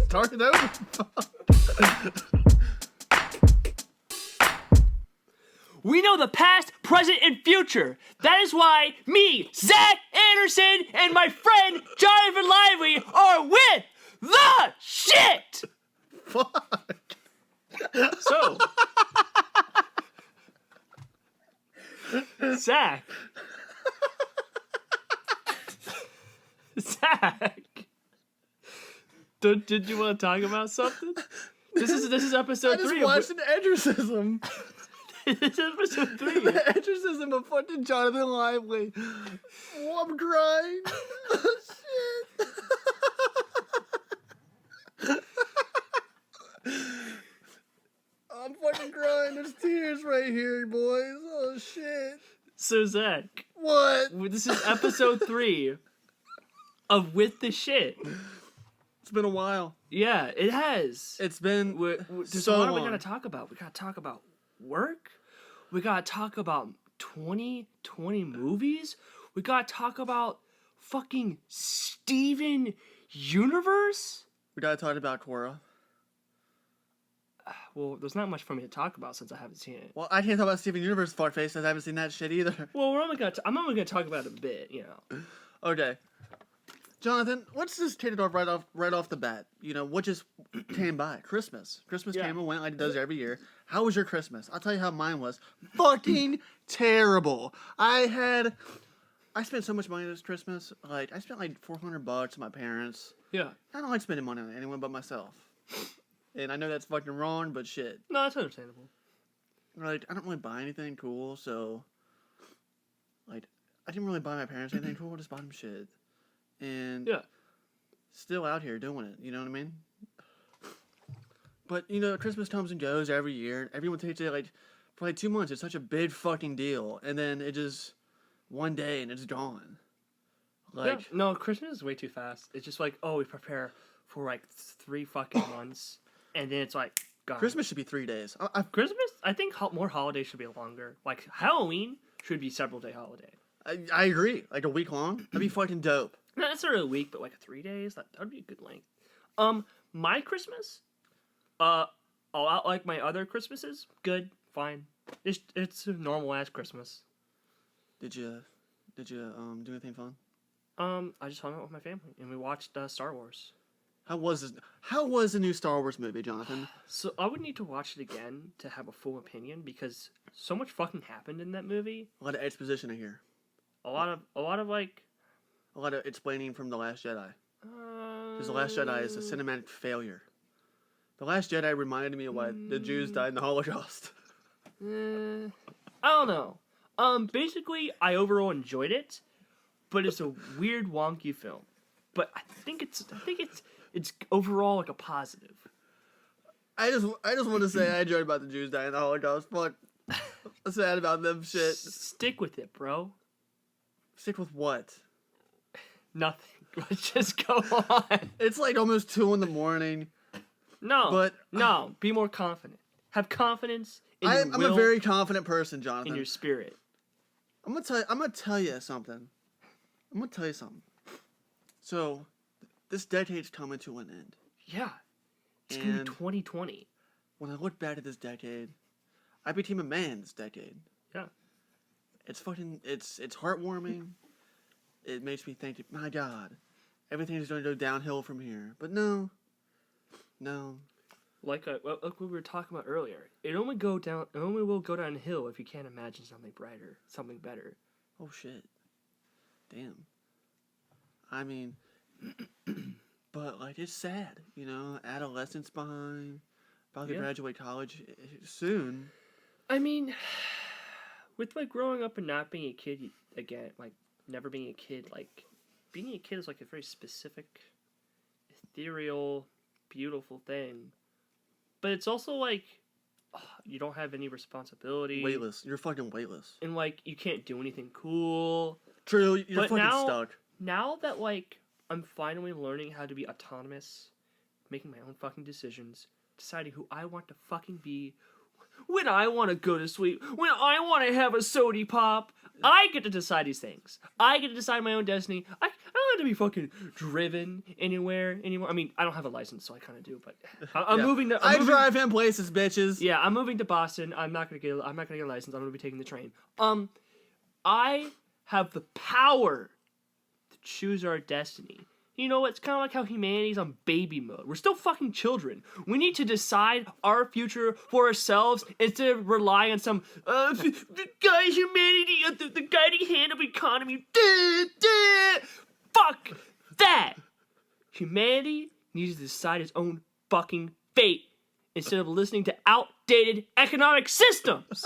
Start it over. We know the past, present, and future. That is why me, Zach Anderson, and my friend Jonathan Lively are with the shit. Fuck. So, Zach. Did you want to talk about something? This is episode 3. I just watched an exorcism. This is episode 3. The exorcism of fucking Jonathan Lively. Oh, I'm crying. Oh, shit. I'm fucking crying. There's tears right here, boys. Oh, shit. So, Zach. What? This is episode 3 of With the Shit. It's been a while. Yeah, it has. It's been There's so a lot long. we gotta talk about. We gotta talk about work. We gotta talk about 2020 movies. We gotta talk about fucking Steven Universe. We gotta talk about Korra. Well, there's not much for me to talk about since I haven't seen it. Well, I can't talk about Steven Universe fuckface since I haven't seen that shit either. Well, I'm only gonna talk about it a bit, you know. Okay. Jonathan, let's just take it off right off the bat. You know, what just came by? Christmas. Christmas Yeah. came and went like it does every year. How was your Christmas? I'll tell you how mine was. Fucking terrible. I spent so much money this Christmas. Like, I spent like $400 on my parents. Yeah. I don't like spending money on anyone but myself. And I know that's fucking wrong, but shit. No, that's understandable. Like, I don't really buy anything cool, so... Like, I didn't really buy my parents anything cool, I just bought them shit. And... Yeah. Still out here doing it, you know what I mean? But, you know, Christmas comes and goes every year, and everyone takes it, like, for like 2 months, it's such a big fucking deal, and then it just... One day, and it's gone. Like... Yeah. No, Christmas is way too fast. It's just like, oh, we prepare for like 3 fucking months, and then it's like, gone. Christmas should be 3 days. Christmas? I think more holidays should be longer. Like, Halloween should be several day holiday. I agree. Like, a week long? That'd be fucking dope. Not necessarily a week, but like 3 days. That would be a good length. My Christmas, all out like my other Christmases, good, fine. It's a normal ass Christmas. Did you do anything fun? I just hung out with my family and we watched Star Wars. How was the new Star Wars movie, Jonathan? So I would need to watch it again to have a full opinion because so much fucking happened in that movie. A lot of exposition in here. A lot of like. A lot of explaining from The Last Jedi. Because The Last Jedi is a cinematic failure. The Last Jedi reminded me of why the Jews died in the Holocaust. I don't know. Basically, I overall enjoyed it, but it's a weird, wonky film. But I think it's overall like a positive. I just want to say I enjoyed about the Jews dying in the Holocaust. Fuck. I'm sad about them shit. Stick with it, bro. Stick with what? Nothing. Let's just go on. It's like almost 2 a.m. No. Be more confident. Have confidence in your will. I'm a very confident person, Jonathan. In your spirit. I'm gonna tell you something. So, this decade's coming to an end. Yeah. It's gonna be 2020. When I look back at this decade, I became a man this decade. Yeah. It's heartwarming. It makes me think, my God, everything's going to go downhill from here. But no. Like what we were talking about earlier, it only will go downhill if you can't imagine something brighter, something better. Oh shit. Damn. I mean, but like it's sad, you know. Adolescence behind, about to graduate college soon. I mean, with like growing up and not being a kid again, like never being a kid, like being a kid is like a very specific, ethereal, beautiful thing. But it's also like you don't have any responsibility. Weightless. You're fucking weightless. And like you can't do anything cool. True. You're fucking stuck. Now that like I'm finally learning how to be autonomous, making my own fucking decisions, deciding who I want to fucking be, when I want to go to sleep, when I want to have a sody pop, I get to decide these things. I get to decide my own destiny. I don't allowed to be fucking driven anywhere anymore. I mean, I don't have a license, so I kind of do. But I'm Yeah. moving to. I drive him places, bitches. Yeah, I'm moving to Boston. I'm not gonna get a license. I'm gonna be taking the train. I have the power to choose our destiny. You know, it's kind of like how humanity's on baby mode. We're still fucking children. We need to decide our future for ourselves instead of relying on some the guiding hand of economy. Fuck that. Humanity needs to decide its own fucking fate instead of listening to outdated economic systems.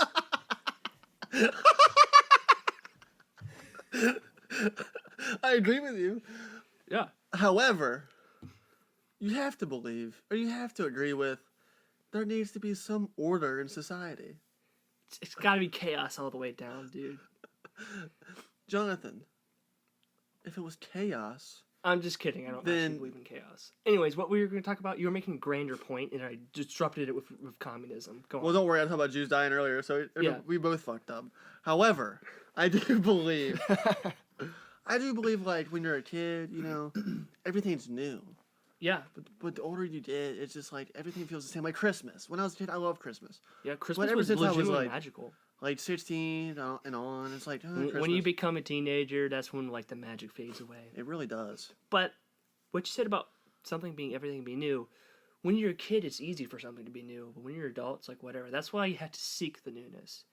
I agree with you. Yeah. However, you have to believe, or you have to agree with, there needs to be some order in society. It's gotta be chaos all the way down, dude. Jonathan, if it was chaos, I'm just kidding. I don't Then- actually believe in chaos. Anyways, what we were going to talk about, you were making a grander point, and I disrupted it with communism. Go on. well, don't worry, I talked about Jews dying earlier, so Yeah. we both fucked up. However, I do believe, like, when you're a kid, you know, everything's new. Yeah. But the older you get, it's just like everything feels the same. Like Christmas. When I was a kid, I loved Christmas. Yeah, Christmas ever was since I was, legitimately like, magical. Like 16 and on, it's like, oh, When you Christmas. become a teenager, that's when, like, the magic fades away. It really does. But what you said about everything being new, when you're a kid, it's easy for something to be new. But when you're an adult, it's like, whatever. That's why you have to seek the newness.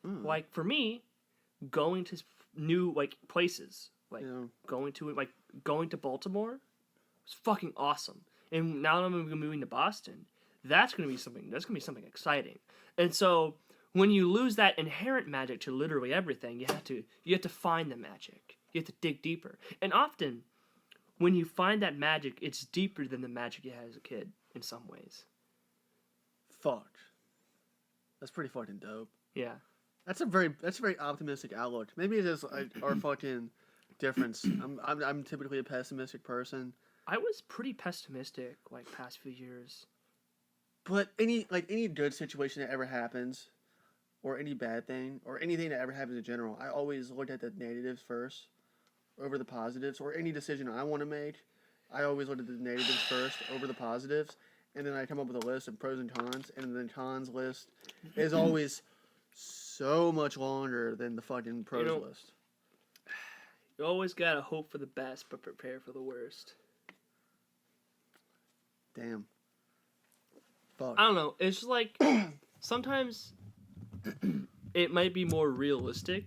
Mm. Like, for me, going to new, like, places, like, Yeah. going to Baltimore was fucking awesome. And now that I'm moving to Boston, that's gonna be something exciting. And so when you lose that inherent magic to literally everything, you have to find the magic. You have to dig deeper. And often when you find that magic, it's deeper than the magic you had as a kid in some ways. Fuck. That's pretty fucking dope. Yeah. That's a very optimistic outlook. Maybe it's just like our fucking difference. I'm typically a pessimistic person, I was pretty pessimistic like past few years. but any good situation that ever happens, or any bad thing, or anything that ever happens in general, I always look at the negatives first over the positives. Or any decision I want to make, I always look at the negatives first over the positives, and then I come up with a list of pros and cons, and the cons list is always so much longer than the fucking pros list. You always gotta hope for the best, but prepare for the worst. Damn. Fuck. I don't know. It's just like sometimes it might be more realistic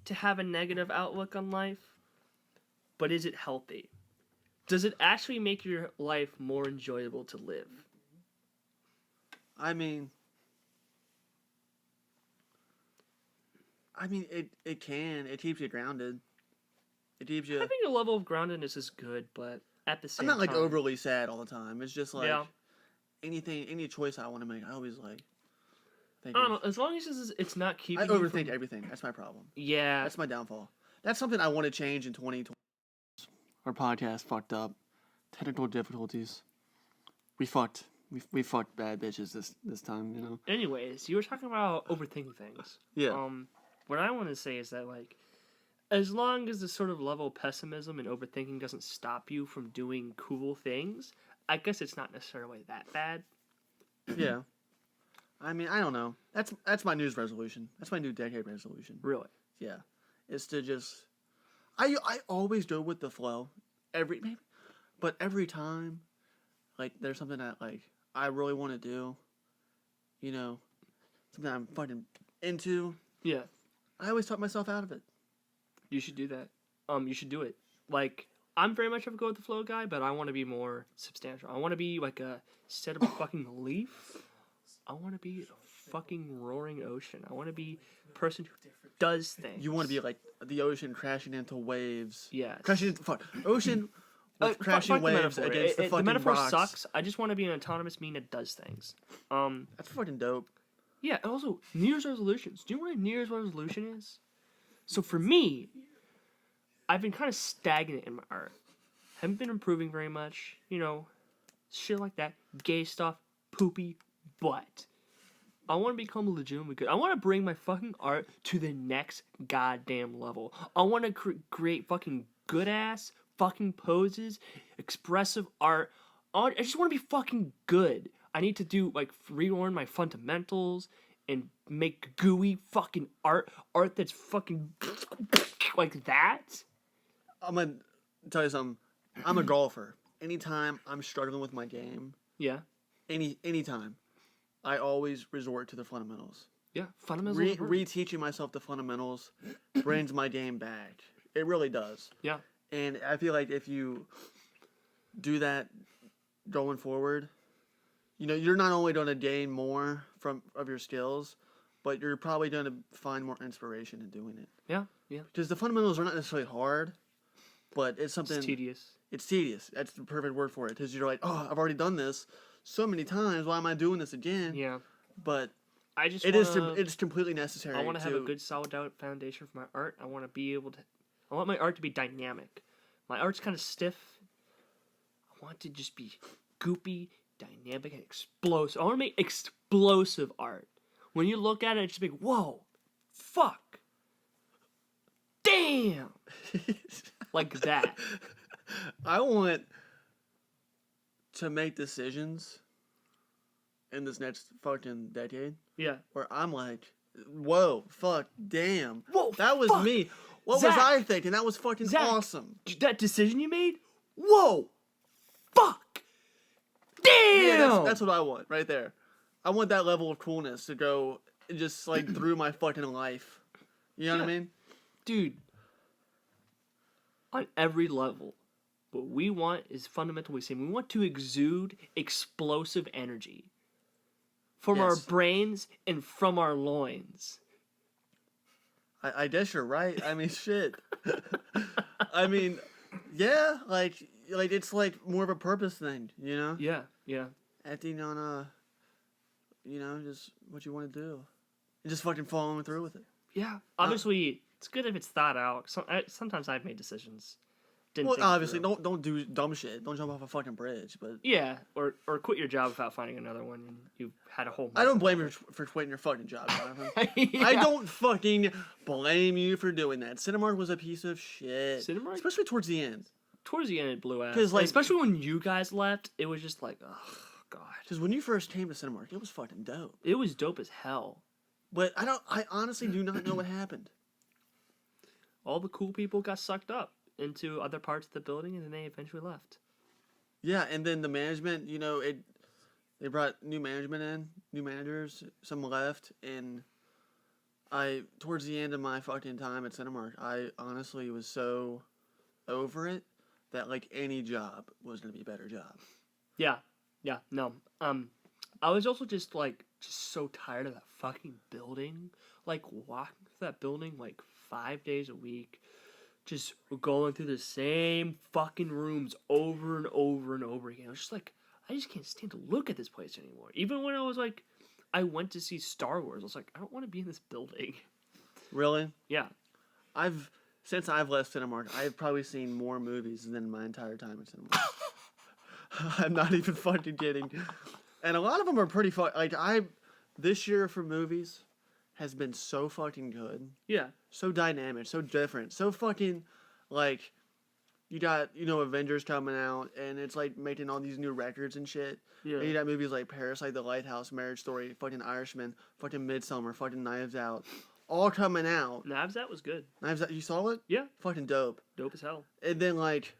to have a negative outlook on life, but is it healthy? Does it actually make your life more enjoyable to live? I mean, it can. It keeps you grounded. It keeps you. I think a level of groundedness is good, but at the same I'm time, not like overly sad all the time. It's just like Yeah. any choice I want to make, I always like. Think I don't of- know. As long as it's not keeping. I you overthink from- everything. That's my problem. Yeah. That's my downfall. That's something I want to change in 2020. Our podcast fucked up. Technical difficulties. We fucked. We fucked bad bitches this time. You know. Anyways, you were talking about overthinking things. Yeah. What I want to say is that, like, as long as the sort of level of pessimism and overthinking doesn't stop you from doing cool things, I guess it's not necessarily that bad. Yeah. I mean, I don't know. That's my news resolution. That's my new decade resolution. Really. Yeah. It's to just I always go with the flow. But every time like there's something that like I really want to do, you know, something I'm fucking into, Yeah. I always talk myself out of it. You should do that. You should do it. Like, I'm very much of a go with the flow guy, but I want to be more substantial. I want to be like instead of a fucking leaf, I want to be a fucking roaring ocean. I want to be a person who does things. You want to be like the ocean crashing into waves. Yes. Crashing into ocean with crashing fuck the waves metaphor. against the The fucking metaphor rocks. sucks. I just want to be an autonomous being that does things. That's fucking dope. Yeah, and also New Year's resolutions. Do you know what a New Year's resolution is? So for me, I've been kind of stagnant in my art. Haven't been improving very much. You know, shit like that. Gay stuff, poopy, but I want to become legitimately good. I want to bring my fucking art to the next goddamn level. I want to create fucking good ass fucking poses, expressive art. I just want to be fucking good. I need to do like relearn my fundamentals and make gooey fucking art that's fucking like that. I'm gonna tell you something. I'm a golfer. Anytime I'm struggling with my game, Yeah. anytime, I always resort to the fundamentals. Yeah. Fundamentals. Reteaching myself the fundamentals brings my game back. It really does. Yeah. And I feel like if you do that going forward, you know, you're not only going to gain more of your skills, but you're probably going to find more inspiration in doing it. Yeah. Yeah. Because the fundamentals are not necessarily hard, but it's something. It's tedious. It's tedious. That's the perfect word for it. Because you're like, oh, I've already done this so many times. Why am I doing this again? Yeah. But I just it's completely necessary. I want to have a good solid foundation for my art. I want to be able to. I want my art to be dynamic. My art's kind of stiff. I want it to just be goopy, dynamic, and explosive. I want to make explosive art. When you look at it, it's just like, whoa, fuck, damn, like that. I want to make decisions in this next fucking decade Yeah. where I'm like, whoa, fuck, damn. Whoa, that was fuck. me. What Zach. was I thinking? That was fucking Zach. awesome. That decision you made? Whoa, fuck, damn. Yeah, that's what I want right there. I want that level of coolness to go just like through my fucking life. You know what I mean? Dude, on every level, what we want is fundamentally the same. We want to exude explosive energy from our Yes. brains and from our loins. I guess you're right. I mean, shit. I mean, yeah, like it's like more of a purpose thing, you know? Yeah, yeah. Acting on you know, just what you want to do, and just fucking following through with it. Yeah. Obviously, it's good if it's thought out. Sometimes I've made decisions. Didn't Well, think obviously, through. don't do dumb shit. Don't jump off a fucking bridge. But Yeah, or quit your job without finding another one, and you've had a whole. I don't blame you for quitting your fucking job, Jonathan. Yeah. I don't fucking blame you for doing that. Cinemark was a piece of shit. Cinemark? Especially towards the end. Towards the end, it blew out. 'Cause, like- especially when you guys left, it was just like, oh god, Because when you first came to Cinemark, it was fucking dope. it was dope as hell. But I honestly do not know what happened. All the cool people got sucked up into other parts of the building, and then they eventually left. Yeah, and then the management, you know, they brought new management in, new managers, some left, and towards the end of my fucking time at Cinemark, I honestly was so over it that like any job was gonna be a better job. Yeah, no. I was also just so tired of that fucking building. Like walking through that building like 5 days a week, just going through the same fucking rooms over and over and over again. I was just like, I just can't stand to look at this place anymore. Even when I went to see Star Wars, I was like, I don't want to be in this building. Really? Yeah. Since I've left Cinemark, I've probably seen more movies than my entire time at Cinemark. I'm not even fucking kidding. And a lot of them are pretty fun. Like this year for movies has been so fucking good. Yeah. So dynamic, so different, so fucking like you got, you know, Avengers coming out and it's like making all these new records and shit. Yeah. And you got movies like Parasite, The Lighthouse, Marriage Story, fucking Irishman, fucking Midsommar, fucking Knives Out, all coming out. Knives Out was good. Knives Out, you saw it? Yeah. Fucking dope. Dope as hell. And then like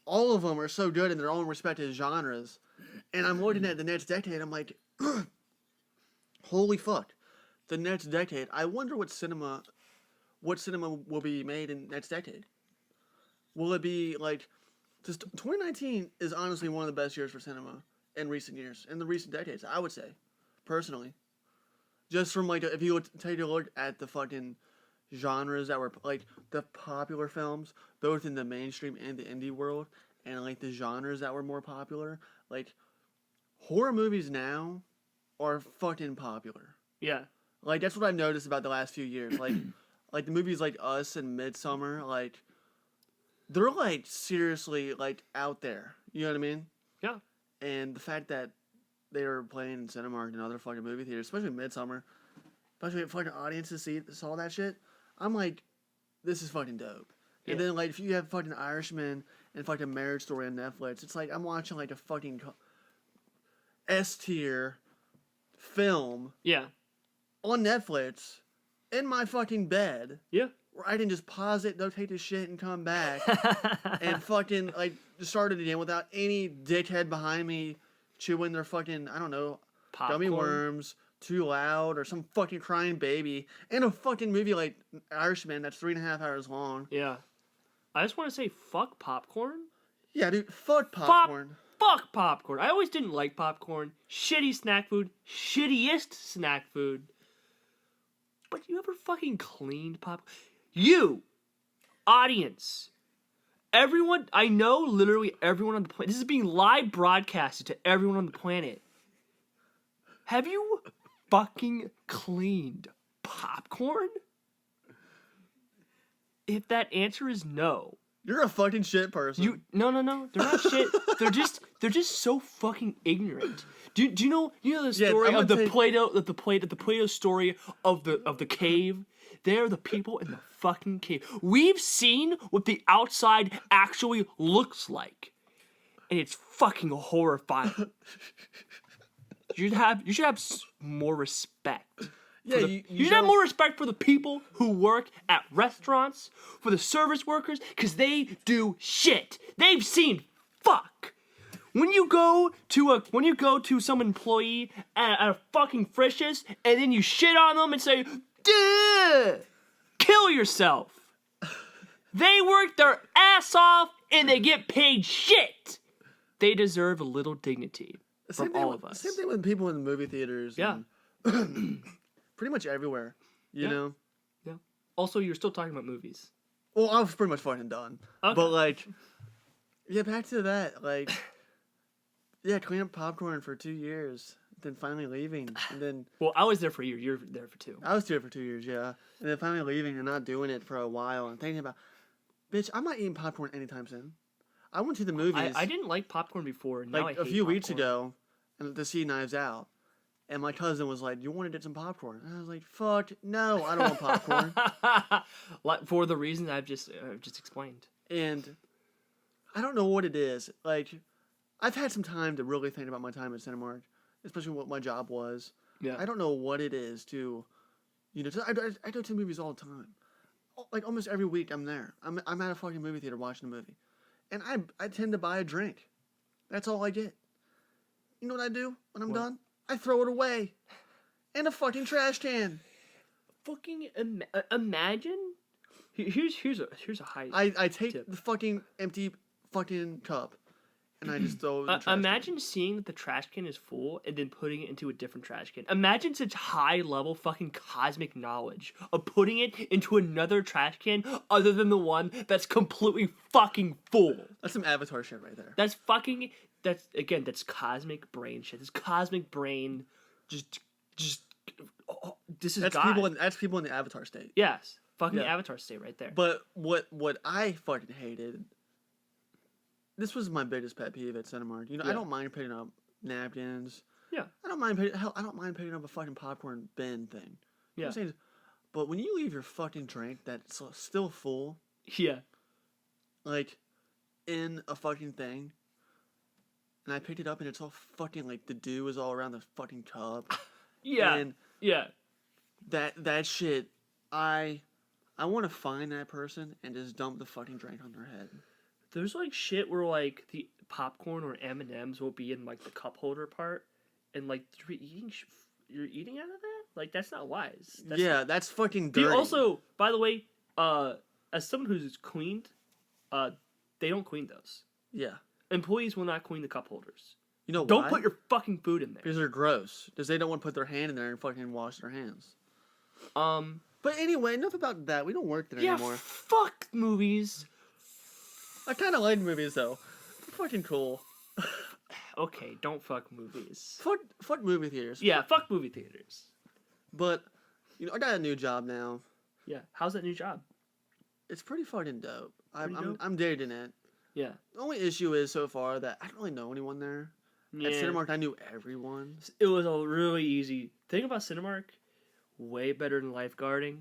all of them are so good in their own respective genres. And I'm looking at the next decade, I'm like, holy fuck. The next decade. I wonder what cinema will be made in next decade. Will it be like, just 2019 is honestly one of the best years for cinema in recent years, in the recent decades, I would say, personally. Just from like, if you take a look at the fucking genres that were like the popular films, both in the mainstream and the indie world, and like the genres that were more popular, like horror movies now are fucking popular. Yeah. Like that's what I've noticed about the last few years. Like the movies like Us and Midsommar, like they're like seriously like out there. You know what I mean? Yeah. And the fact that they were playing in Cinemark and other fucking movie theaters, especially Midsommar, especially if fucking audiences saw that shit, I'm like, this is fucking dope. And then like if you have fucking Irishman and fucking Marriage Story on Netflix, it's like I'm watching like a fucking S tier film Yeah. on Netflix in my fucking bed. Yeah. Where I can just pause it, go take the shit, and come back and fucking like start it again without any dickhead behind me chewing their fucking I don't know gummy Popcorn. worms too loud or some fucking crying baby in a fucking movie like Irishman that's 3.5 hours long. Yeah. I just want to say fuck popcorn. Yeah, dude, fuck popcorn. Fuck popcorn. I always didn't like popcorn. Shitty snack food. Shittiest snack food. But you ever fucking cleaned popcorn? You, audience, everyone, I know literally everyone on the planet. This is being live broadcasted to everyone on the planet. Have you fucking cleaned popcorn? If that answer is no, You're a fucking shit person. no. They're not shit. They're just so fucking ignorant. Do you know the story I'm of the gonna take- Plato story of the cave? They're the people in the fucking cave. We've seen what the outside actually looks like, and it's fucking horrifying. You should have more respect. Yeah, You should have more respect for the people who work at restaurants, for the service workers, because they do shit. They've seen fuck. When you go to some employee at a fucking Frisch's and then you shit on them and say, duh, kill yourself. They work their ass off and they get paid shit. They deserve a little dignity from all of us. Same thing with people in the movie theaters. Yeah. And pretty much everywhere. You know? Yeah. Also, you're still talking about movies. Well, I was pretty much fucking done. Okay. But like, yeah, back to that. Like, yeah, clean up popcorn for 2 years, then finally leaving, and then Well, I was there for a year. You're there for 2. I was doing it for 2 years, yeah, and then finally leaving and not doing it for a while, and thinking about, bitch, I'm not eating popcorn anytime soon. I went to the movies I didn't like popcorn before. Now like I a hate few weeks popcorn. ago, and to see Knives Out, and my cousin was like, "You want to get some popcorn?" And I was like, "Fuck no, I don't want popcorn." Like, for the reason I've just explained. And I don't know what it is. Like, I've had some time to really think about my time at Cinemark, especially what my job was. Yeah. I don't know what it is to, you know, I go to movies all the time. Like, almost every week I'm there. I'm at a fucking movie theater watching a movie. And I tend to buy a drink. That's all I get. You know what I do when I'm done? I throw it away in a fucking trash can. Fucking imagine. Here's a high. I take tip. the fucking empty fucking cup and I just throw it in the trash can. Imagine seeing that the trash can is full and then putting it into a different trash can. Imagine such high level fucking cosmic knowledge of putting it into another trash can other than the one that's completely fucking full. That's some Avatar shit right there. That's cosmic brain shit. This cosmic brain just this is That's God. that's people in the Avatar state. Yes. Fucking Yeah. Avatar state right there. But what I fucking hated. This was my biggest pet peeve at Cinemark. You know, Yeah. I don't mind picking up napkins. Yeah. I don't mind picking up a fucking popcorn bin thing. You know what Yeah. I'm saying? But when you leave your fucking drink that's still full, Yeah. like, in a fucking thing, and I picked it up and it's all fucking, like, the dew is all around the fucking cup. Yeah. And Yeah. that shit, I want to find that person and just dump the fucking drink on their head. There's like shit where like the popcorn or M&Ms will be in like the cup holder part, and like you're eating out of that. Like that's not wise. That's fucking Do dirty. you also, by the way, as someone who's cleaned, they don't clean those. Yeah. Employees will not clean the cup holders. You know Don't why? put your fucking food in there. Because they're gross. Because they don't want to put their hand in there and fucking wash their hands. But anyway, enough about that. We don't work there Yeah, anymore. fuck movies. I kind of like movies though. They're fucking cool. Okay, don't fuck movies. Fuck movie theaters. Yeah, fuck movie theaters. But you know, I got a new job now. Yeah, how's that new job? It's pretty fucking dope. Pretty dope? I'm digging it. Yeah. The only issue is so far that I don't really know anyone there. Yeah. At Cinemark, I knew everyone. It was a really easy thing about Cinemark. Way better than lifeguarding.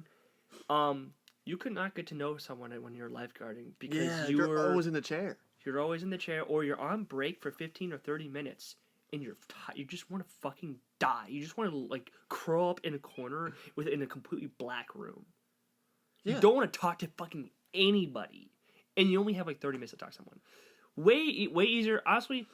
you could not get to know someone when you're lifeguarding because Yeah, you're always in the chair. you're always in the chair or you're on break for 15 or 30 minutes and you just want to fucking die. You just want to like curl up in a corner within a completely black room. You Yeah. don't want to talk to fucking anybody, and you only have like 30 minutes to talk to someone. Way easier. Honestly,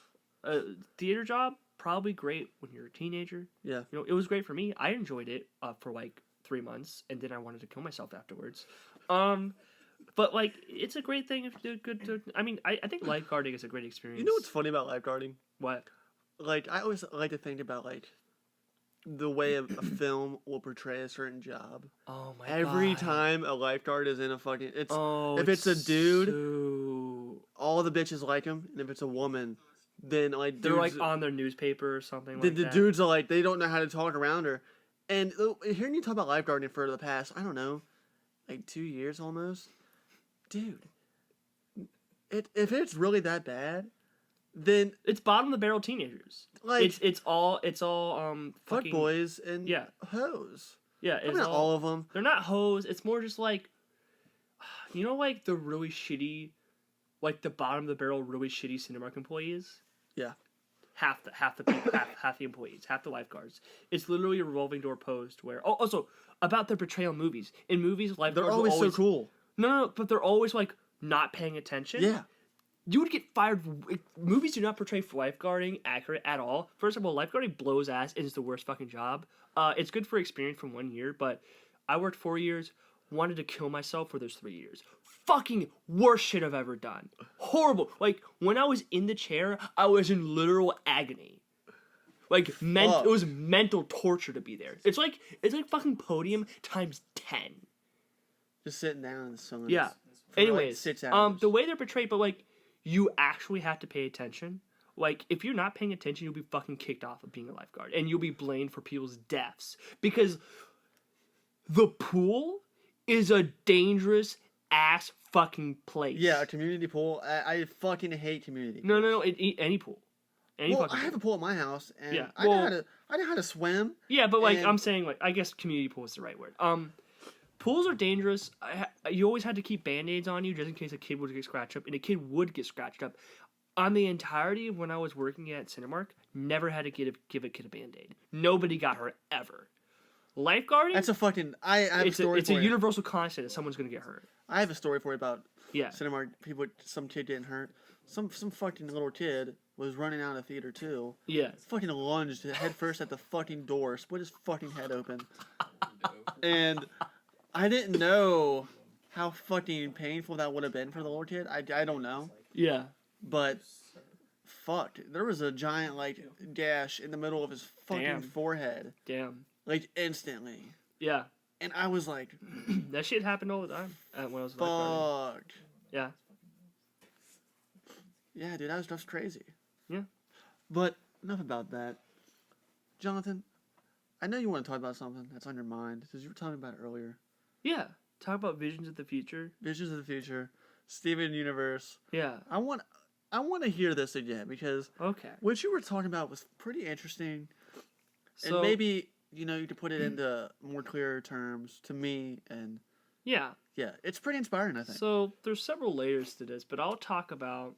theater job probably great when you're a teenager. Yeah. You know, it was great for me. I enjoyed it for like 3 months, and then I wanted to kill myself afterwards. But like, it's a great thing if you're good to. I mean, I think lifeguarding is a great experience. You know what's funny about lifeguarding? What? Like, I always like to think about, like, the way a film will portray a certain job. Oh my Every god. time a lifeguard is in a fucking... Oh, if it's a dude, so... all the bitches like him, and if it's a woman, then, like, they're dudes, like on their newspaper or something the like that. dudes are like, they don't know how to talk around her. And hearing you talk about lifeguarding for the past, I don't know, like 2 years almost, dude, if it's really that bad, then It's bottom of the barrel teenagers. like It's all fuck fucking boys and yeah. hoes. Yeah, I it's mean, not all of them. They're not hoes. It's more just like, you know, like the really shitty, like the bottom of the barrel, really shitty Cinemark employees. Yeah. Half the people, half the employees, half the lifeguards. It's literally a revolving door post where. Oh, also about their portrayal in movies. In movies, lifeguards They're will always so cool. No, but they're always like not paying attention. Yeah. You would get fired. Movies do not portray lifeguarding accurate at all. First of all, lifeguarding blows ass and is the worst fucking job. It's good for experience from 1 year, but I worked 4 years, wanted to kill myself for those 3 years. Fucking worst shit I've ever done. Horrible. Like, when I was in the chair, I was in literal agony. Like, it was mental torture to be there. It's like fucking Podium times 10. Just sitting down in the sun. Yeah. For Anyways, like 6 hours. the way they're portrayed, but like, you actually have to pay attention. Like, if you're not paying attention, you'll be fucking kicked off of being a lifeguard, and you'll be blamed for people's deaths because the pool is a dangerous ass fucking place. Yeah, a community pool. I fucking hate community. No, pools. any pool, any Well, fucking. I have a pool at my house, and Yeah, I know how to swim. Yeah, but like and- I'm saying, like I guess community pool is the right word. Pools are dangerous. You always had to keep band-aids on you just in case a kid would get scratched up, and a kid would get scratched up. On the entirety of when I was working at Cinemark, never had to give a kid a band-aid. Nobody got hurt ever. Lifeguarding? That's a fucking. I have a story it's for a you. universal constant that someone's gonna get hurt. I have a story for you about Yeah. Cinemark. Some kid getting hurt. Some fucking little kid was running out of the theater too. Yeah. Fucking lunged head first at the fucking door, split his fucking head open, and I didn't know how fucking painful that would have been for the little kid. I don't know, Yeah. but fuck, there was a giant like gash in the middle of his fucking Damn. forehead, Damn. like instantly, Yeah. and I was like, That shit happened all the time when I was lifeguarding. fuck. Yeah. Yeah, dude, that's crazy. Yeah. But enough about that. Jonathan, I know you want to talk about something that's on your mind because you were talking about it earlier. Yeah. Talk about visions of the future. Visions of the future, Steven Universe. Yeah. I want to hear this again because Okay. what you were talking about was pretty interesting, So and maybe you could put it into more clearer terms to me, and yeah. yeah, it's pretty inspiring. I think. So there's several layers to this, but I'll talk about.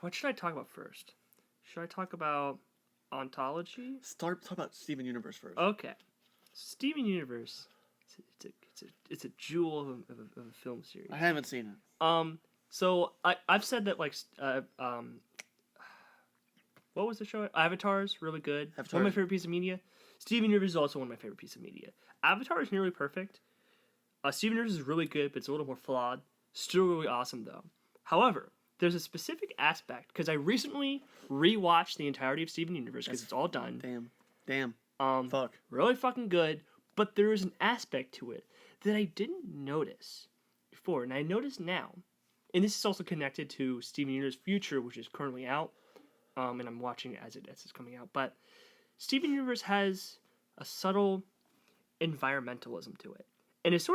What should I talk about first? Should I talk about ontology? Talk about Steven Universe first. Okay, Steven Universe. It's a jewel of a film series. I haven't seen it. So I've said that like what was the show? Avatar's really good. Avatar. One of my favorite pieces of media. Steven Universe is also one of my favorite pieces of media. Avatar is nearly perfect. Steven Universe is really good, but it's a little more flawed. Still really awesome though. However, there's a specific aspect because I recently rewatched the entirety of Steven Universe because it's all done. Damn. Fuck. Really fucking good, but there is an aspect to it that I didn't notice before, and I notice now. And this is also connected to Steven Universe Future, which is currently out, and I'm watching it as it's coming out. But Steven Universe has a subtle environmentalism to it, and it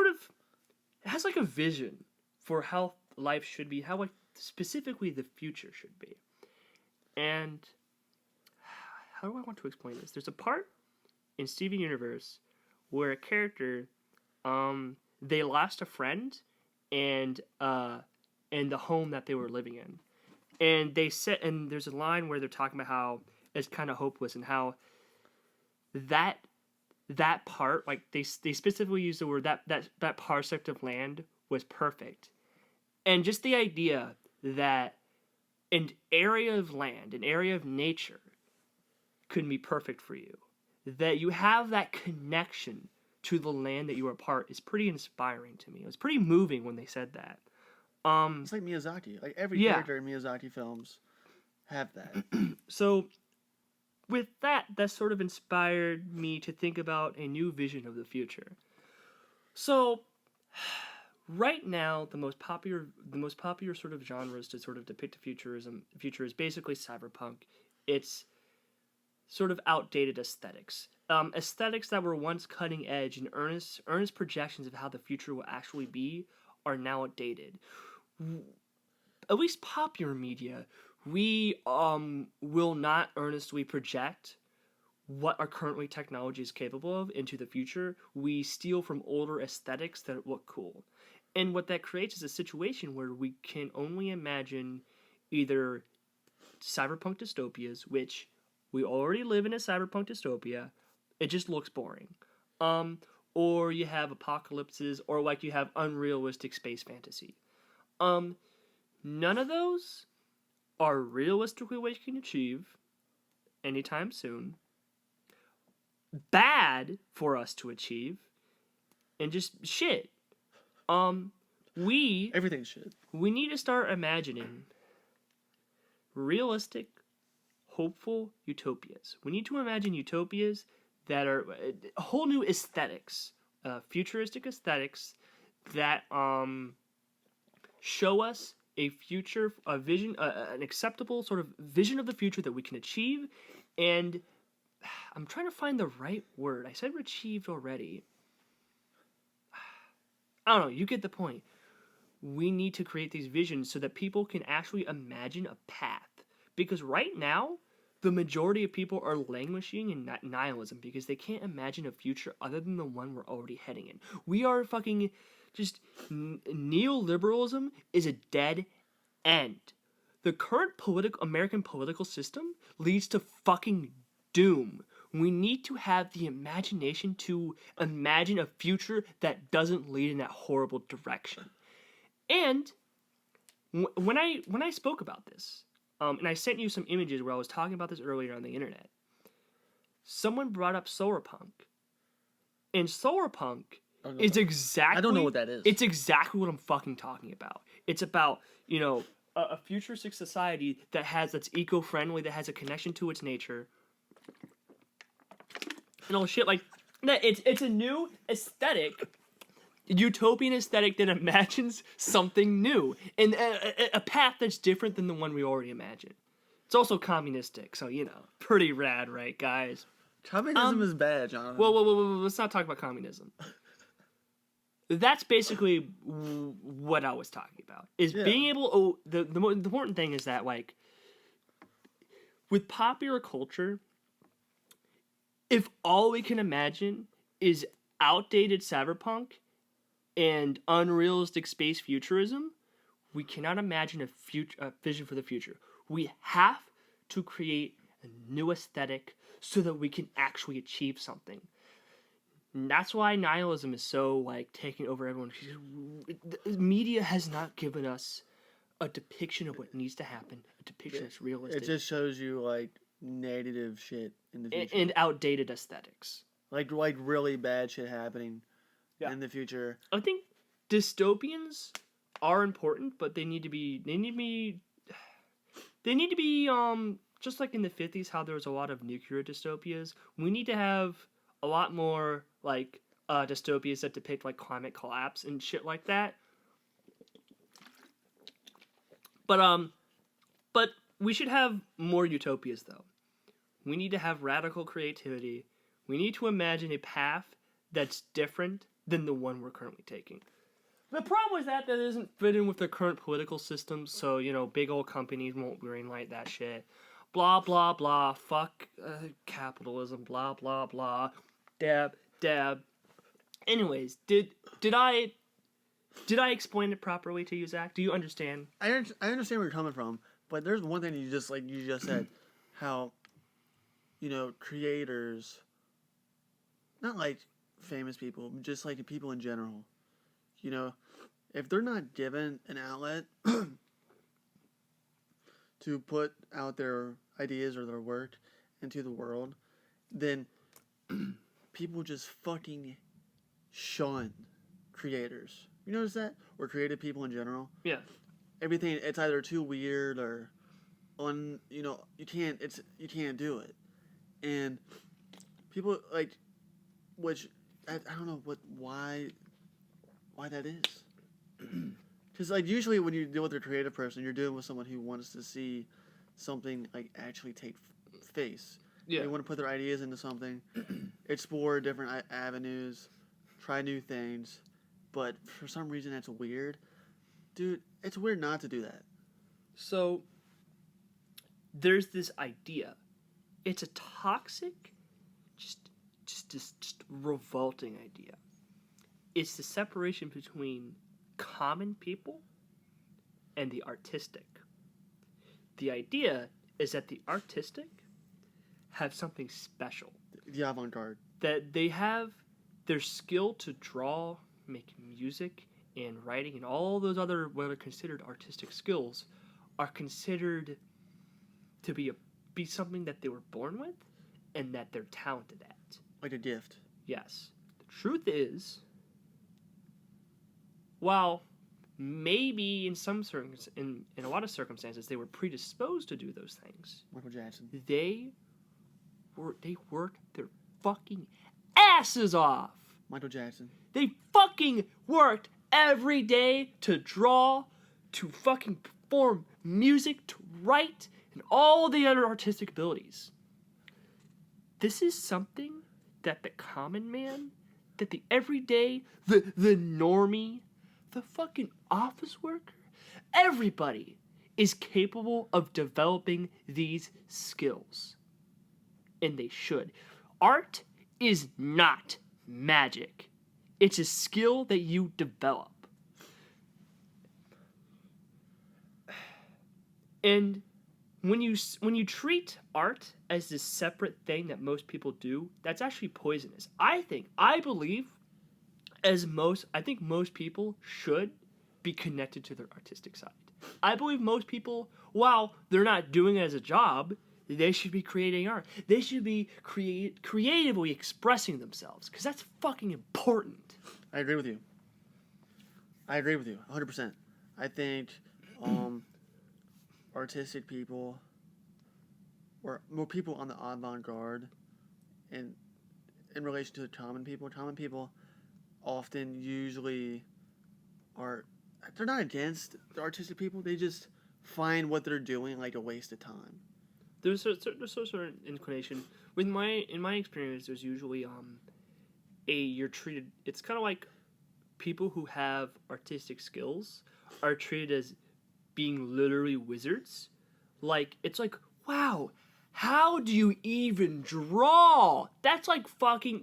has like a vision for how life should be, how like specifically the future should be. And how do I want to explain this? There's a part in Steven Universe where a character they lost a friend and the home that they were living in. And they said, and there's a line where they're talking about how it's kind of hopeless and how that part, like they specifically use the word that parsec of land was perfect. And just the idea that an area of land, an area of nature could be perfect for you, that you have that connection to the land that you are part, is pretty inspiring to me. It was pretty moving when they said that. It's like Miyazaki. Like every Yeah. character in Miyazaki films have that. So with that sort of inspired me to think about a new vision of the future. So right now, the most popular sort of genres to sort of depict the future is basically cyberpunk. It's sort of outdated aesthetics. Aesthetics that were once cutting edge and earnest projections of how the future will actually be are now outdated. At least popular media, we will not earnestly project what our currently technology is capable of into the future. We steal from older aesthetics that look cool. And what that creates is a situation where we can only imagine either cyberpunk dystopias, which we already live in a cyberpunk dystopia, it just looks boring. Or you have apocalypses, or like you have unrealistic space fantasy. None of those are realistically what you can achieve anytime soon. Bad for us to achieve, and just shit. Everything should. We need to start imagining realistic, hopeful utopias. We need to imagine utopias that are whole new aesthetics, futuristic aesthetics that show us a future, a vision, an acceptable sort of vision of the future that we can achieve. And I'm trying to find the right word. I said achieved already. I don't know. You get the point. We need to create these visions so that people can actually imagine a path. Because right now, the majority of people are languishing in nihilism because they can't imagine a future other than the one we're already heading in. We are fucking just neoliberalism is a dead end. The current American political system leads to fucking doom. We need to have the imagination to imagine a future that doesn't lead in that horrible direction. And when I spoke about this, and I sent you some images where I was talking about this earlier on the internet, someone brought up solarpunk. And solarpunk is exactly... I don't know what that is. It's exactly what I'm fucking talking about. It's about, a futuristic society that's eco-friendly, that has a connection to its nature. And all shit like that. It's a new aesthetic, utopian aesthetic that imagines something new and a path that's different than the one we already imagined. It's also communistic, so pretty rad, right, guys? Communism is bad, John. Whoa, let's not talk about communism. That's basically what I was talking about. Is being able. The important thing is that, like, with popular culture, if all we can imagine is outdated cyberpunk and unrealistic space futurism, we cannot imagine a vision for the future. We have to create a new aesthetic so that we can actually achieve something. And that's why nihilism is so, like, taking over everyone. The media has not given us a depiction of what needs to happen, a depiction that's realistic. It just shows you, like, negative shit in the future. And outdated aesthetics. Like really bad shit happening in the future. I think dystopians are important, but they need to be just like in the 50s, how there was a lot of nuclear dystopias. We need to have a lot more, like, dystopias that depict, like, climate collapse and shit like that. But we should have more utopias, though. We need to have radical creativity. We need to imagine a path that's different than the one we're currently taking. The problem is that doesn't fit in with the current political system, so, big old companies won't greenlight that shit. Blah, blah, blah. Fuck capitalism. Blah, blah, blah. Dab. Anyways, did I explain it properly to you, Zach? Do you understand? I understand where you're coming from, but there's one thing you just said, how, creators, not like famous people, just like people in general, if they're not given an outlet to put out their ideas or their work into the world, then people just fucking shun creators. You notice that? Or creative people in general? Yeah. Everything, it's either too weird or you can't do it. And people like, which I don't know why that is. Because like usually when you deal with a creative person, you're dealing with someone who wants to see something like actually take face. Yeah. They want to put their ideas into something, explore different avenues, try new things. But for some reason that's weird. Dude, it's weird not to do that. So there's this idea. It's a toxic, just revolting idea. It's the separation between common people and the artistic. The idea is that the artistic have something special. The avant-garde. That they have their skill to draw, make music, and writing, and all those other what are considered artistic skills are considered to be something that they were born with and that they're talented at. Like a gift. Yes. The truth is, while maybe in a lot of circumstances they were predisposed to do those things, Michael Jackson. they worked their fucking asses off. Michael Jackson. They fucking worked every day to draw, to fucking perform music, to write, and all the other artistic abilities. This is something that the common man, that the everyday, the normie, the fucking office worker, everybody is capable of developing these skills. And they should. Art is not magic. It's a skill that you develop. And when you treat art as this separate thing that most people do, that's actually poisonous. I think most people should be connected to their artistic side. I believe most people, while they're not doing it as a job, they should be creating art. They should be creatively expressing themselves, because that's fucking important. I agree with you. 100%. I think artistic people, or more people on the avant-garde, and in relation to the common people often usually they're not against the artistic people, they just find what they're doing like a waste of time. There's a certain inclination. In my experience, there's usually you're treated. It's kind of like people who have artistic skills are treated as being literally wizards. Like it's like, wow, how do you even draw? That's like fucking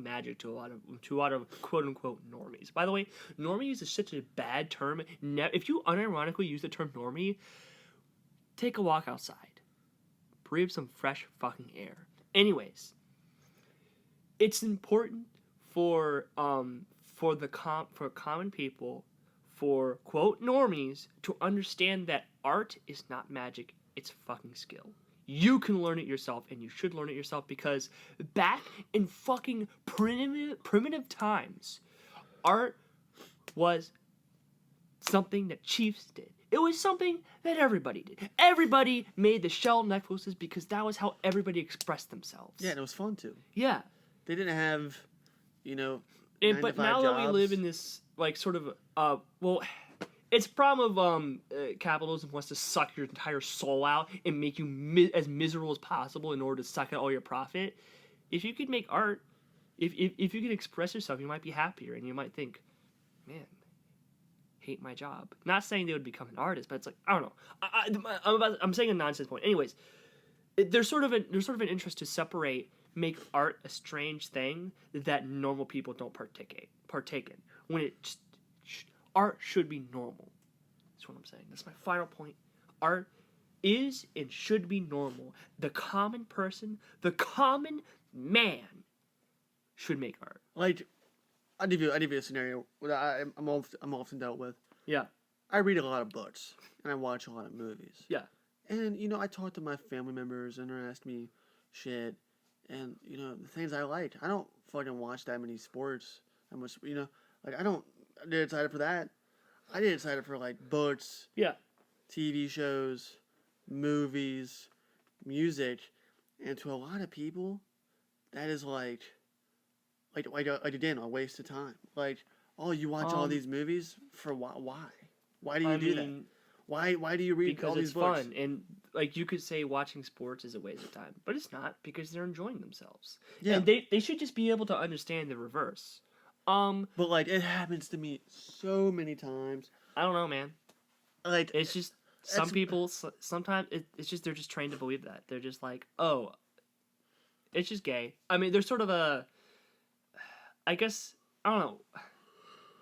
magic to a lot of quote unquote normies. By the way, normies is such a bad term. If you unironically use the term normie, take a walk outside. Breathe some fresh fucking air. Anyways, it's important for common people, for quote normies, to understand that art is not magic, it's fucking skill. You can learn it yourself, and you should learn it yourself, because back in fucking primitive times, art was something that chiefs did. It was something that everybody did. Everybody made the shell necklaces because that was how everybody expressed themselves. Yeah, and it was fun too. Yeah. They didn't have, But now that we live in this, like, sort of, it's a problem of capitalism wants to suck your entire soul out and make you as miserable as possible in order to suck out all your profit. If you could make art, if you can express yourself, you might be happier, and you might think, man, hate my job. Not saying they would become an artist, but it's like, I don't know. I'm saying a nonsense point. Anyways, there's sort of an interest to separate make art a strange thing that normal people don't partake in. When art should be normal. That's what I'm saying. That's my final point. Art is and should be normal. The common person, the common man, should make art. Like, I'll give you a scenario that I'm often dealt with. Yeah. I read a lot of books and I watch a lot of movies. Yeah. And I talk to my family members and they're asking me shit and the things I like. I don't fucking watch that many sports. That much, like I don't get excited for that. I get excited for like books, Yeah. TV shows, movies, music, and to a lot of people, that is like again a waste of time. Like, oh, you watch all these movies for why? Why do you do that? Why do you read all these books? Because it's fun, and like you could say watching sports is a waste of time, but it's not because they're enjoying themselves. Yeah. And they should just be able to understand the reverse. But like it happens to me so many times. I don't know, man. Like It's just some people sometimes it's just they're just trained to believe that. They're just like, oh, it's just gay. I mean, there's sort of a, I guess, I don't know,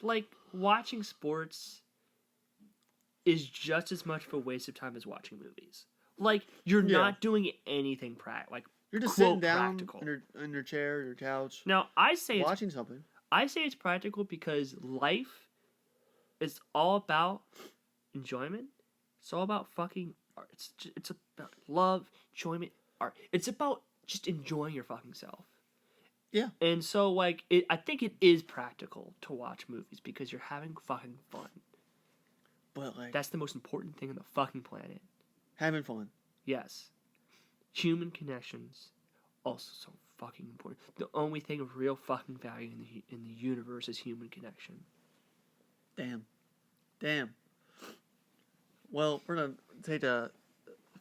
like watching sports is just as much of a waste of time as watching movies. Like, you're not doing anything like you're just quote, sitting down practical. in your chair, your couch, Now, I say watching something. I say it's practical because life is all about enjoyment. It's all about fucking art. It's about love, enjoyment, art. It's about just enjoying your fucking self. Yeah. And so, like, I think it is practical to watch movies because you're having fucking fun. But like That's the most important thing on the fucking planet. having fun. Yes. Human connections, also so fucking important. The only thing of real fucking value in the universe is human connection. Damn. Well, we're gonna take a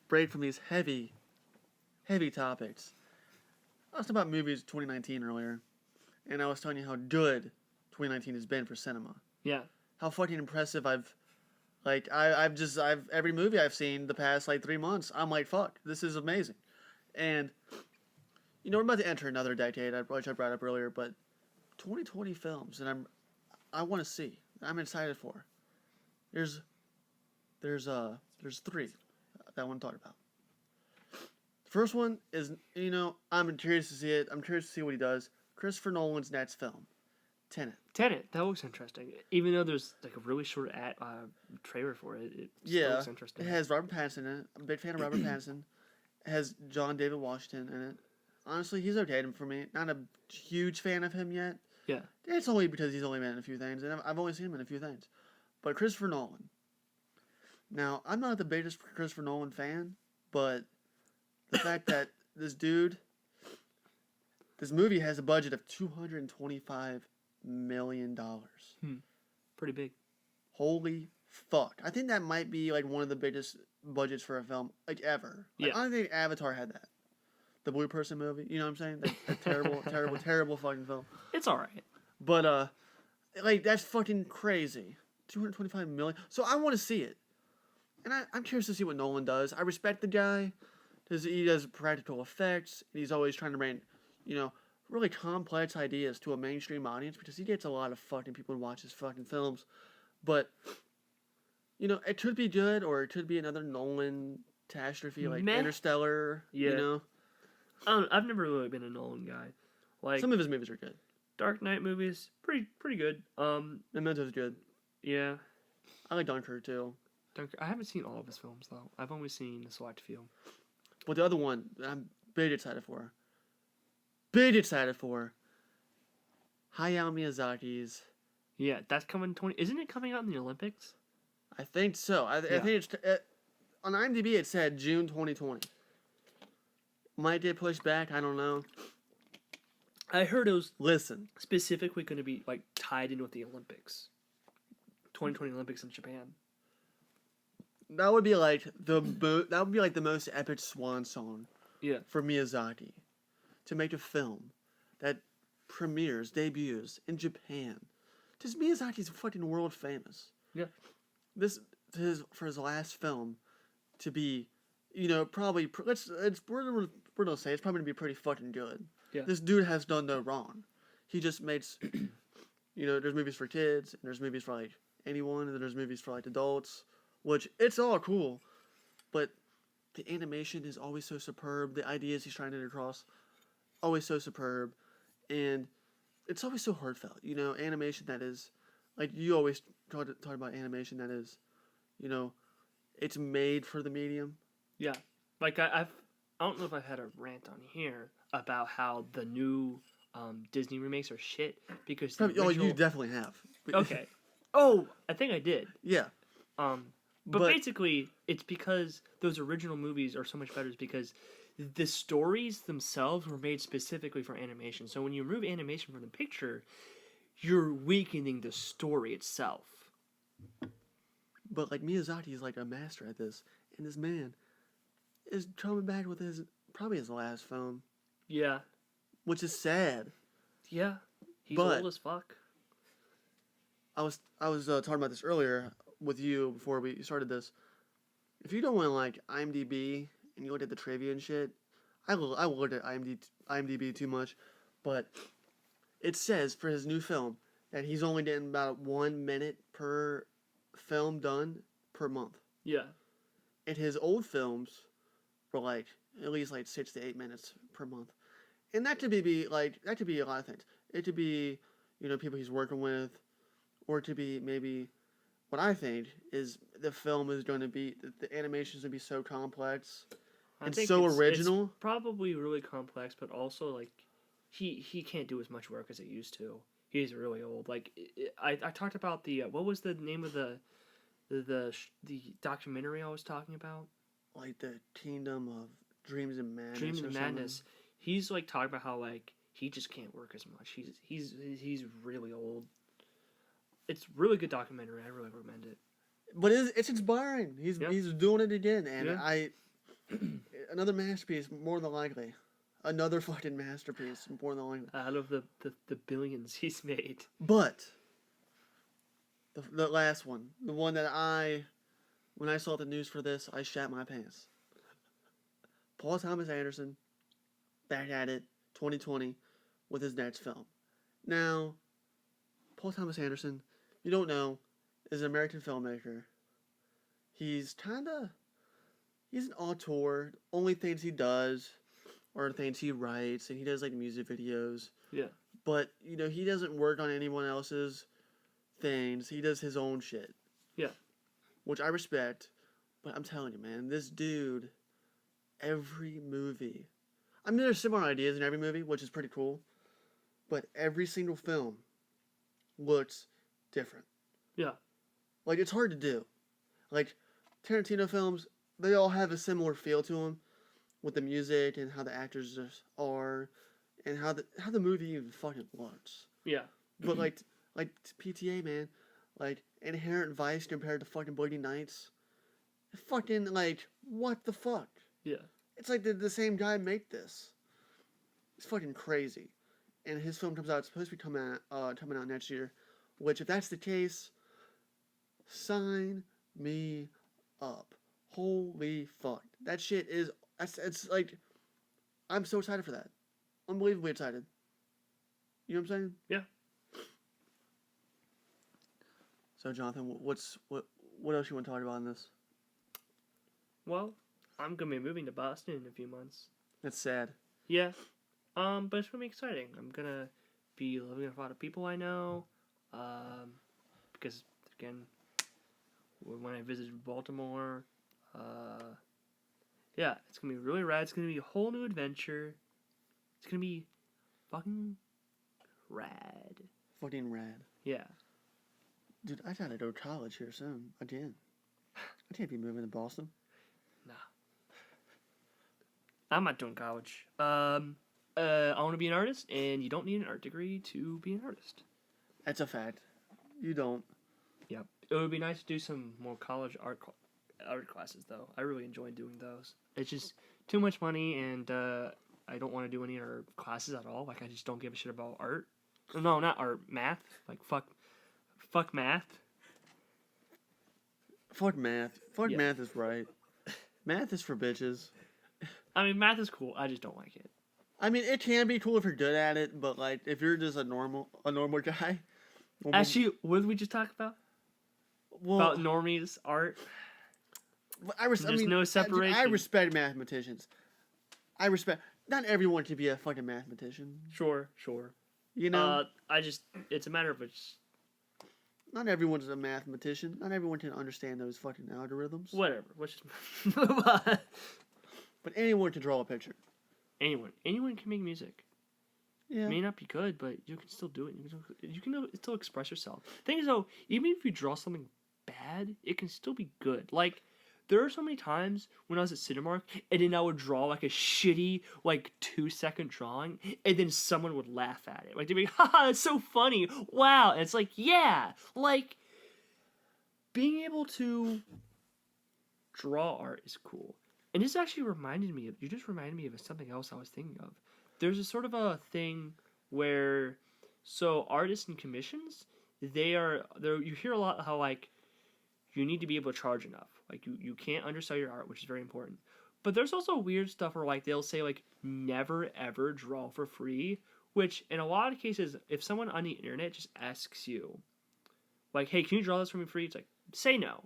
break from these heavy topics. I was talking about movies 2019 earlier, and I was telling you how good 2019 has been for cinema. Yeah. How fucking impressive I've every movie I've seen the past like 3 months, I'm like, fuck, this is amazing. And we're about to enter another decade, which I brought up earlier, but 2020 films, and I want to see. I'm excited for. There's three that I want to talk about. The first one is, I'm curious to see it. I'm curious to see what he does. Christopher Nolan's next film, Tenet. That looks interesting. Even though there's like a really short trailer for it, it still looks interesting. It has Robert Pattinson in it. I'm a big fan of Robert Pattinson. It has John David Washington in it. Honestly, he's okay for me. Not a huge fan of him yet. Yeah. It's only because he's only been in a few things, and I've only seen him in a few things. But Christopher Nolan. Now, I'm not the biggest Christopher Nolan fan, but the fact that this movie has a budget of $225 million. Pretty big. Holy fuck. I think that might be like one of the biggest budgets for a film like ever. Like, I don't think Avatar had that. The Blue Person movie, you know what I'm saying? That terrible fucking film. It's alright. But like that's fucking crazy. 225 million. So I want to see it. And I'm curious to see what Nolan does. I respect the guy because he does practical effects. And he's always trying to bring, really complex ideas to a mainstream audience because he gets a lot of fucking people to watch his fucking films. But, it could be good or it could be another Nolan catastrophe like Interstellar, I've never really been a Nolan guy. Like, some of his movies are good. Dark Knight movies, pretty good. Memento's good. Yeah. I like Dunkirk too. I haven't seen all of his films though. I've only seen a select few. But the other one that I'm big excited for. Hayao Miyazaki's. Yeah, that's coming Isn't it coming out in the Olympics? I think so. I think it's on IMDb. It said June 2020. Might get pushed back. I don't know. I heard it was specifically going to be like tied in with the Olympics. 2020 Olympics in Japan. That would be like the most epic swan song. Yeah. For Miyazaki, to make a film that debuts in Japan. Because Miyazaki's fucking world famous. Yeah. For his last film to be, probably we're gonna say it's probably gonna be pretty fucking good. Yeah. This dude has done no wrong. He just makes, there's movies for kids, and there's movies for like anyone, and then there's movies for like adults, which it's all cool, but the animation is always so superb. The ideas he's trying to get across, always so superb, and it's always so heartfelt. Animation that is, like you always talk about animation that is, it's made for the medium. Yeah, like I don't know if I've had a rant on here about how the new Disney remakes are shit because the Probably, original... you definitely have. Okay. Oh, I think I did. Yeah. But basically, it's because those original movies are so much better. Is because the stories themselves were made specifically for animation. So when you remove animation from the picture, you're weakening the story itself. But like Miyazaki is like a master at this, and this man is coming back with probably his last film, Yeah. which is sad. Yeah. He's But- old as fuck. I was talking about this earlier with you before we started this. If you go on like IMDb and you look at the trivia and shit, I looked at IMDb too much, but it says for his new film that he's only getting about 1 minute per film done per month. Yeah. And his old films were like at least like 6 to 8 minutes per month, and that could be a lot of things. It could be people he's working with, or it could be maybe what I think is the film is going to be the animation is going to be so complex I and think so it's original. probably really complex, but also like he can't do as much work as he used to. He's really old. Like I talked about the what was the name of the documentary I was talking about? Like the Kingdom of Dreams and Madness. Dreams and or something. Madness. He's like talking about how like he just can't work as much. He's really old. It's really good documentary. I really recommend it. But it's inspiring. He's doing it again, and Yeah. another masterpiece more than likely. Another fucking masterpiece more than likely. Out of the billions he's made. But the last one, the one that when I saw the news for this, I shat my pants. Paul Thomas Anderson, back at it, 2020, with his next film. Now, Paul Thomas Anderson, you don't know, is an American filmmaker. He's an auteur. Only things he does are things he writes, and he does like music videos. Yeah. But, he doesn't work on anyone else's things. He does his own shit. Yeah. Which I respect. But I'm telling you, man, this dude, every movie. I mean, there's similar ideas in every movie, which is pretty cool. But every single film looks different. Yeah. Like, it's hard to do. Like, Tarantino films, they all have a similar feel to them. With the music and how the actors just are. And how the movie even fucking looks. Yeah. But like PTA, man, like Inherent Vice compared to fucking Boogie Nights, fucking like what the fuck? Yeah. It's like the same guy make this. It's fucking crazy, and his film comes out. It's supposed to be coming out next year, which if that's the case, sign me up. Holy fuck, that shit is. It's like, I'm so excited for that. Unbelievably excited. You know what I'm saying? Yeah. So, Jonathan, what else you want to talk about in this? Well, I'm gonna be moving to Boston in a few months. That's sad. Yeah. But it's gonna be exciting. I'm gonna be living with a lot of people I know. Because again, when I visited Baltimore, yeah, it's gonna be really rad. It's gonna be a whole new adventure. It's gonna be fucking rad. Fucking rad. Yeah. Dude, I gotta go to college here soon. Again. I can't be moving to Boston. Nah. I'm not doing college. I want to be an artist, and you don't need an art degree to be an artist. That's a fact. You don't. Yep. It would be nice to do some more college art classes, though. I really enjoy doing those. It's just too much money, and I don't want to do any art classes at all. Like, I just don't give a shit about art. No, not art. Math. Like, fuck math. Fuck math. Fuck Yeah. math is right. Math is for bitches. I mean, math is cool. I just don't like it. I mean, it can be cool if you're good at it, but like if you're just a normal guy. Actually, what did we just talk about? Well, About normies art? There's no separation. I respect mathematicians. Not everyone can be a fucking mathematician. Sure. You know, It's a matter of which. not everyone's a mathematician. Not everyone can understand those fucking algorithms. Whatever. Let's just move on. But anyone can draw a picture. Anyone can make music. Yeah. It may not be good, but you can still do it. You can still express yourself. Thing is, though, even if you draw something bad, it can still be good. Like, there are so many times when I was at Cinemark, and then I would draw, like, a shitty, like, 2-second drawing, and then someone would laugh at it. Like, they'd be like, haha, that's so funny. Wow. And it's like, yeah. Like, being able to draw art is cool. And this actually reminded me of something else I was thinking of. There's a sort of a thing where, so artists and commissions, you hear a lot how, like, you need to be able to charge enough. Like, you can't undersell your art, which is very important. But there's also weird stuff where, like, they'll say, like, never ever draw for free, which in a lot of cases, if someone on the internet just asks you, like, hey, can you draw this for me free? It's like, say no.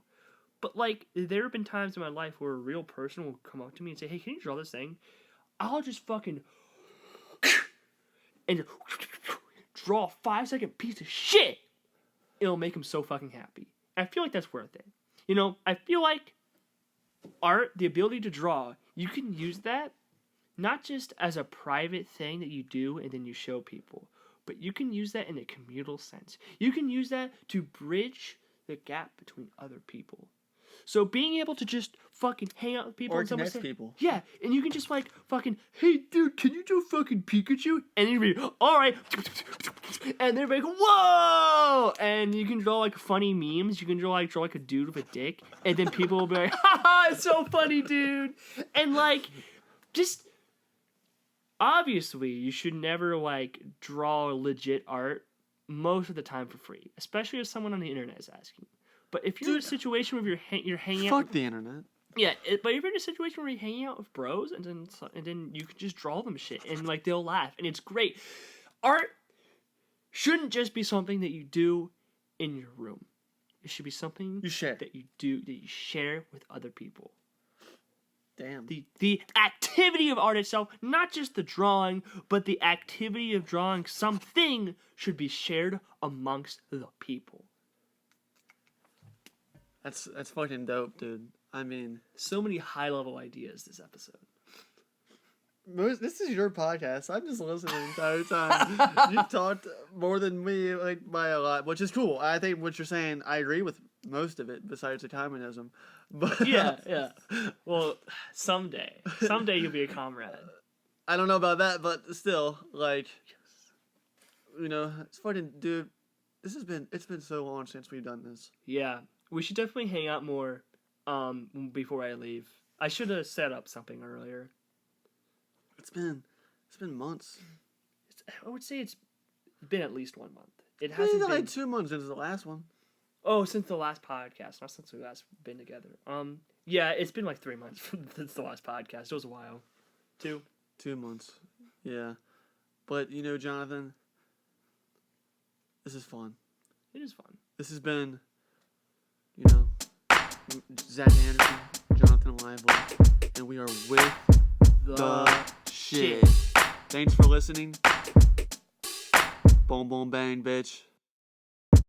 But, like, there have been times in my life where a real person will come up to me and say, hey, can you draw this thing? I'll just fucking and draw a 5-second piece of shit. It'll make them so fucking happy. I feel like that's worth it. You know, I feel like art, the ability to draw, you can use that not just as a private thing that you do and then you show people, but you can use that in a communal sense. You can use that to bridge the gap between other people. So being able to just fucking hang out with people Or and someone connect say, people. yeah, and you can just like fucking, hey dude, can you do fucking Pikachu? And you'd be, alright. And they're like, whoa! And you can draw like funny memes. You can draw like a dude with a dick. And then people will be like, haha, it's so funny, dude. And like, just obviously you should never like draw legit art most of the time for free. Especially if someone on the internet is asking. But if you're in a situation where you're hanging out... Fuck the internet. Yeah, but if you're in a situation where you're hanging out with bros, and then you can just draw them shit, and like they'll laugh, and it's great. Art shouldn't just be something that you do in your room. It should be something You share. that you share with other people. Damn. The activity of art itself, not just the drawing, but the activity of drawing something should be shared amongst the people. That's fucking dope, dude. I mean, So many high-level ideas this episode. this is your podcast. I'm just listening the entire time. You've talked more than me, like, by a lot, which is cool. I think what you're saying, I agree with most of it, besides the communism. But Yeah. Well, someday you'll be a comrade. I don't know about that, but still, like, you know, it's fucking, dude. It's been so long since we've done this. Yeah, we should definitely hang out more. Before I leave, I should have set up something earlier. It's been months. I would say it's been at least 1 month. It It's hasn't been been. like 2 months since the last one. Oh, since the last podcast, not since we last been together. Yeah, it's been like 3 months since the last podcast. It was a while. 2 months. Yeah. But, you know, Jonathan, this is fun. It is fun. This has been, you know, Zach Anderson, Jonathan Lively, and we are with the shit. Thanks for listening. Boom, boom, bang, bitch.